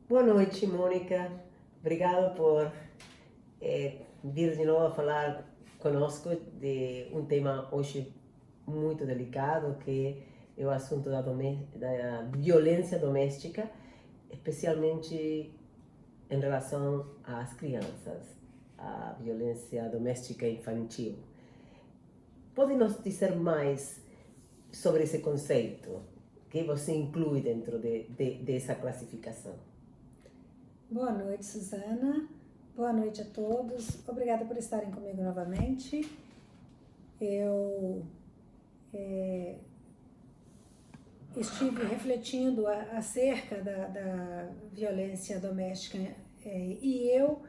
Boa noite, Mônica. Obrigado por vir de novo a falar conosco de um tema hoje muito delicado, que é o assunto da violência doméstica, especialmente em relação às crianças, a violência doméstica infantil. Pode nos dizer mais sobre esse conceito que você inclui dentro dessa classificação? Boa noite, Suzana. Boa noite a todos. Obrigada por estarem comigo novamente. Eu estive refletindo acerca da violência doméstica e eu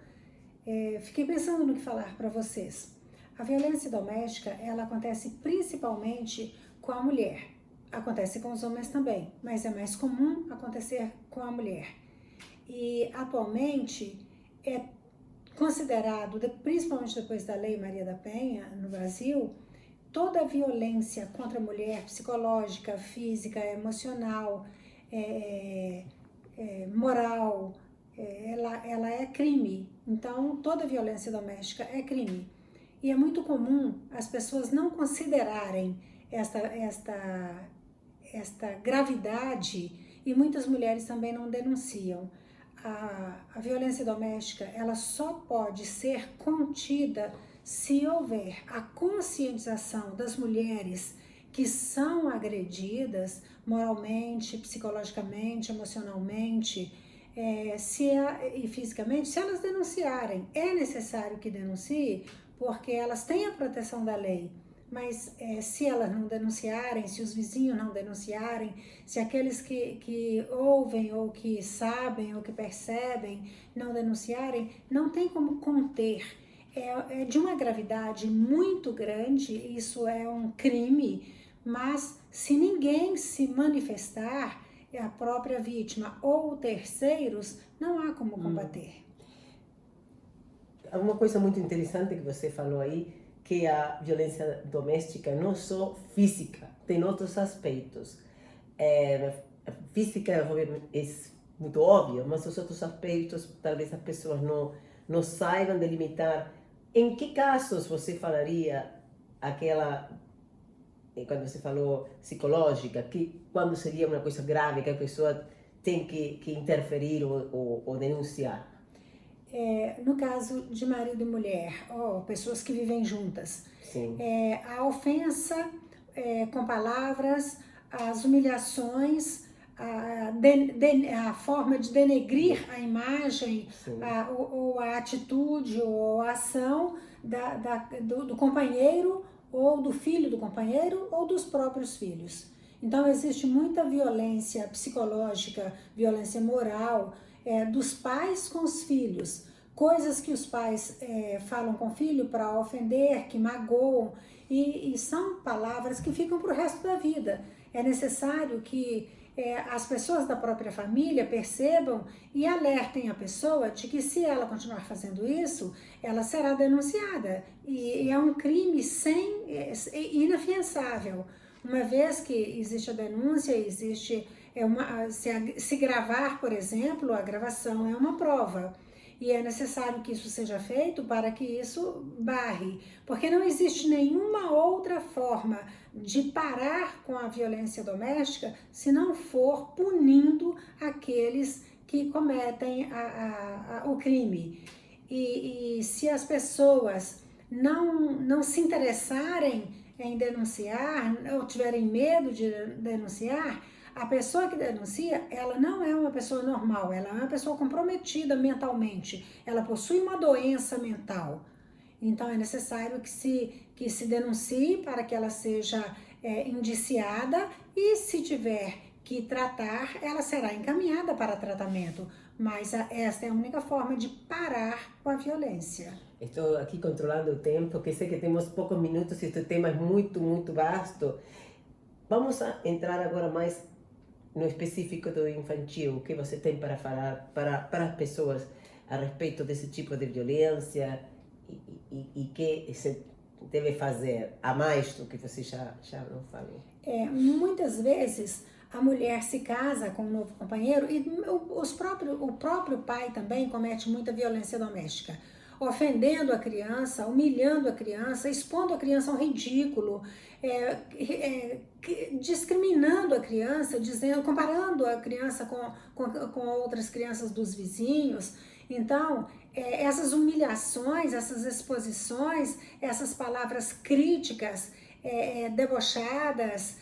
fiquei pensando no que falar para vocês. A violência doméstica, ela acontece principalmente com a mulher. Acontece com os homens também, mas é mais comum acontecer com a mulher. E atualmente é considerado, principalmente depois da Lei Maria da Penha no Brasil, toda a violência contra a mulher, psicológica, física, emocional, moral, ela é crime. Então, toda violência doméstica é crime. E é muito comum as pessoas não considerarem esta gravidade, e muitas mulheres também não denunciam. A violência doméstica, ela só pode ser contida se houver a conscientização das mulheres que são agredidas moralmente, psicologicamente, emocionalmente e fisicamente, se elas denunciarem. É necessário que denuncie, porque elas têm a proteção da lei. Mas se elas não denunciarem, se os vizinhos não denunciarem, se aqueles que ouvem ou que sabem ou que percebem não denunciarem, não tem como conter. É de uma gravidade muito grande, isso é um crime, mas se ninguém se manifestar, a própria vítima ou terceiros, não há como combater. Uma coisa muito interessante que você falou aí, que a violência doméstica não só física, tem outros aspectos. Física é muito óbvio, mas os outros aspectos talvez as pessoas não saibam delimitar. Em que casos você falaria aquela, quando você falou psicológica, que quando seria uma coisa grave que a pessoa tem que interferir ou denunciar? No caso de marido e mulher, pessoas que vivem juntas, a ofensa com palavras, as humilhações, a forma de denegrir a imagem, ou a atitude ou a ação do companheiro, ou do filho do companheiro, ou dos próprios filhos. Então existe muita violência psicológica, violência moral, dos pais com os filhos, coisas que os pais falam com o filho para ofender, que magoam, e são palavras que ficam para o resto da vida. É necessário que as pessoas da própria família percebam e alertem a pessoa de que, se ela continuar fazendo isso, ela será denunciada, e é um crime inafiançável. Uma vez que existe a denúncia, existe se gravar, por exemplo, a gravação é uma prova. E é necessário que isso seja feito para que isso barre, porque não existe nenhuma outra forma de parar com a violência doméstica se não for punindo aqueles que cometem o crime. E se as pessoas não se interessarem em denunciar, ou tiverem medo de denunciar, a pessoa que denuncia, ela não é uma pessoa normal, ela é uma pessoa comprometida mentalmente, ela possui uma doença mental. Então é necessário que se denuncie para que ela seja indiciada, e se tiver que tratar, ela será encaminhada para tratamento. Mas esta é a única forma de parar com a violência. Estou aqui controlando o tempo, porque sei que temos poucos minutos e este tema é muito, muito vasto. Vamos entrar agora mais no específico do infantil. O que você tem para falar para as pessoas a respeito desse tipo de violência e que se deve fazer a mais do que você já não falou? Muitas vezes a mulher se casa com um novo companheiro e o próprio pai também comete muita violência doméstica, ofendendo a criança, humilhando a criança, expondo a criança ao ridículo, discriminando a criança, comparando a criança com outras crianças dos vizinhos. Então, essas humilhações, essas exposições, essas palavras críticas, debochadas,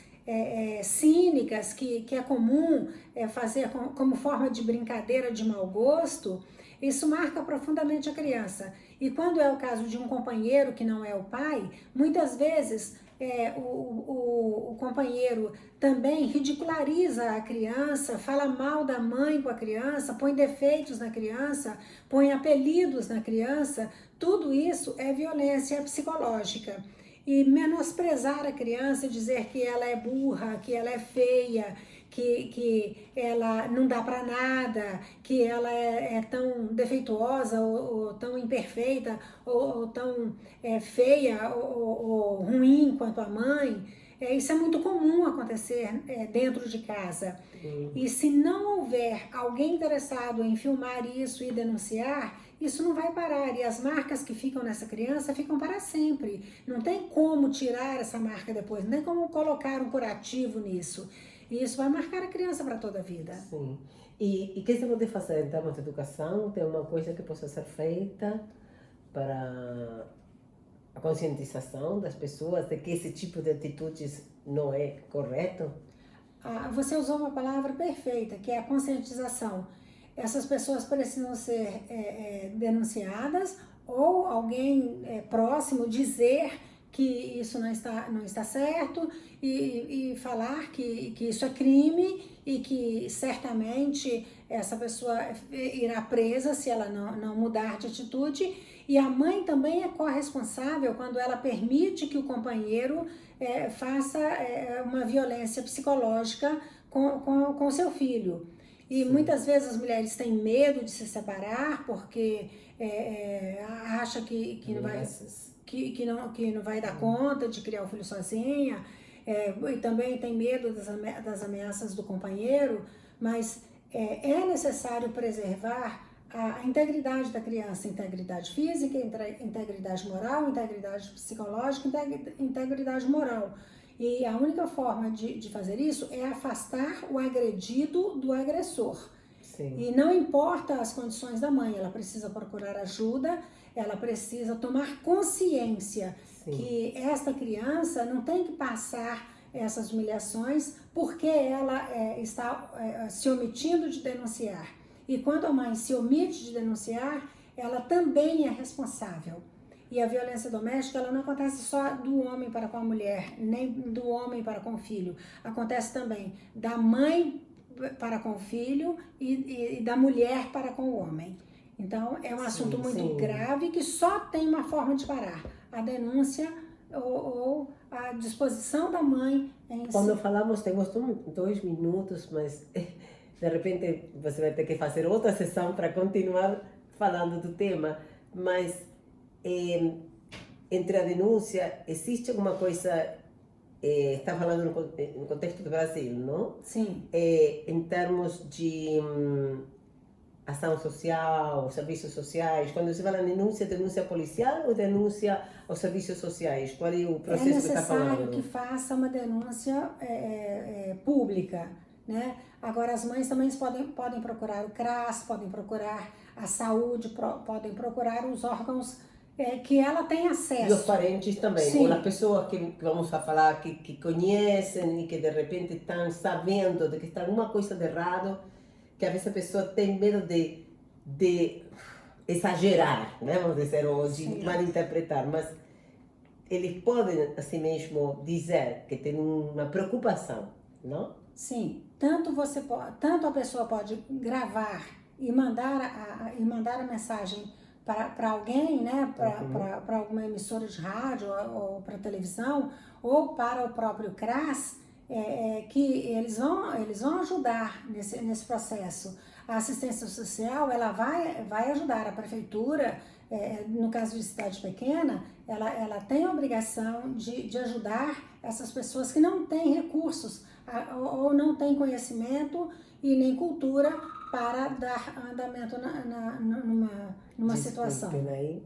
cínicas, que é comum fazer como forma de brincadeira de mau gosto, isso marca profundamente a criança. E quando é o caso de um companheiro que não é o pai, muitas vezes o companheiro também ridiculariza a criança, fala mal da mãe com a criança, põe defeitos na criança, põe apelidos na criança. Tudo isso é violência psicológica. E menosprezar a criança, dizer que ela é burra, que ela é feia, que ela não dá para nada, que ela é tão defeituosa ou tão imperfeita ou tão feia ou ruim quanto a mãe, isso é muito comum acontecer dentro de casa. E se não houver alguém interessado em filmar isso e denunciar, isso não vai parar, e as marcas que ficam nessa criança ficam para sempre. Não tem como tirar essa marca depois, não tem como colocar um curativo nisso. E isso vai marcar a criança para toda a vida. Sim. E o que se pode fazer em termos de educação? Tem uma coisa que possa ser feita para a conscientização das pessoas de que esse tipo de atitudes não é correto? Você usou uma palavra perfeita, que é a conscientização. Essas pessoas precisam ser denunciadas ou alguém próximo dizer que isso não está certo e falar que isso é crime e que certamente essa pessoa irá presa se ela não mudar de atitude. E a mãe também é corresponsável quando ela permite que o companheiro faça uma violência psicológica com seu filho. E Sim. Muitas vezes as mulheres têm medo de se separar porque acha que não vai dar conta de criar o filho sozinha, e também tem medo das ameaças do companheiro, mas é necessário preservar a integridade da criança, integridade física, integridade moral, integridade psicológica, integridade moral. E a única forma de fazer isso é afastar o agredido do agressor. Sim. E não importa as condições da mãe, ela precisa procurar ajuda, ela precisa tomar consciência que esta criança não tem que passar essas humilhações porque ela está se omitindo de denunciar. E quando a mãe se omite de denunciar, ela também é responsável. E a violência doméstica, ela não acontece só do homem para com a mulher, nem do homem para com o filho. Acontece também da mãe para com o filho e da mulher para com o homem. Então, é um assunto muito grave que só tem uma forma de parar. A denúncia ou a disposição da mãe em Quando falamos, temos 2 minutos, mas de repente você vai ter que fazer outra sessão para continuar falando do tema. Mas entre a denúncia, existe alguma coisa, está falando no contexto do Brasil, não? Sim. Em termos de ação social, serviços sociais, quando você fala denúncia policial ou denúncia aos serviços sociais? Qual é o processo que está falando? É necessário que faça uma denúncia pública, né? Agora, as mães também podem procurar o CRAS, podem procurar a saúde, podem procurar os órgãos que ela tem acesso. E os parentes também, Sim. ou as pessoas que vamos a falar, que conhecem e que de repente estão sabendo de que está alguma coisa de errado, que às vezes a pessoa tem medo de exagerar, né? Vamos dizer, ou de malinterpretar, mas eles podem assim mesmo dizer que tem uma preocupação, não? Sim, tanto a pessoa pode gravar e mandar a mensagem para alguém, né, para alguma emissora de rádio ou para televisão, ou para o próprio CRAS, que eles vão ajudar nesse processo. A assistência social, ela vai ajudar a prefeitura, no caso de cidade pequena, ela tem a obrigação de ajudar essas pessoas que não têm recursos ou não tem conhecimento e nem cultura para dar andamento numa situação. Aí.